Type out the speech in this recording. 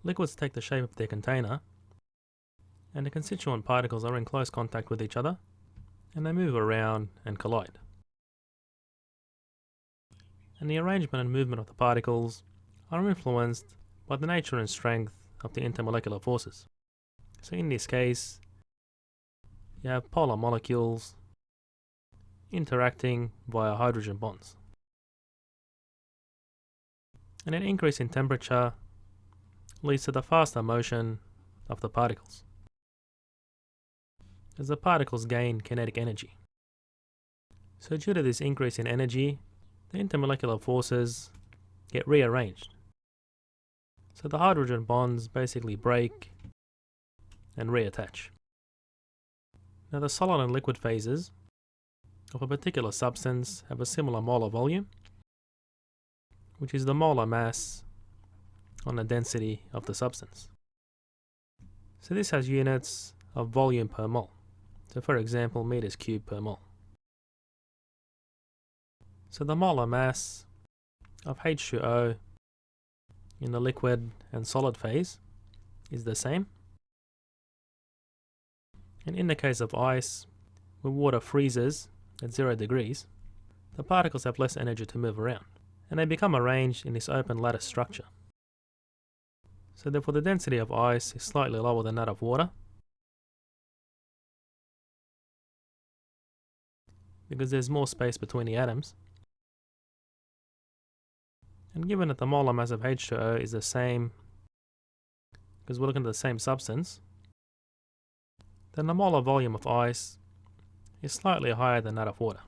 Liquids take the shape of their container, and the constituent particles are in close contact with each other, and they move around and collide. And the arrangement and movement of the particles are influenced by the nature and strength of the intermolecular forces. So in this case, you have polar molecules interacting via hydrogen bonds. And an increase in temperature leads to the faster motion of the particles, as the particles gain kinetic energy. So due to this increase in energy, the intermolecular forces get rearranged. So the hydrogen bonds basically break and reattach. Now the solid and liquid phases of a particular substance have a similar molar volume, which is the molar mass on the density of the substance. So this has units of volume per mole. So for example, meters cubed per mole. So the molar mass of H2O in the liquid and solid phase is the same. And in the case of ice, when water freezes at 0 degrees, the particles have less energy to move around, and they become arranged in this open lattice structure. So therefore the density of ice is slightly lower than that of water, because there's more space between the atoms. And given that the molar mass of H2O is the same, because we're looking at the same substance, then the molar volume of ice is slightly higher than that of water.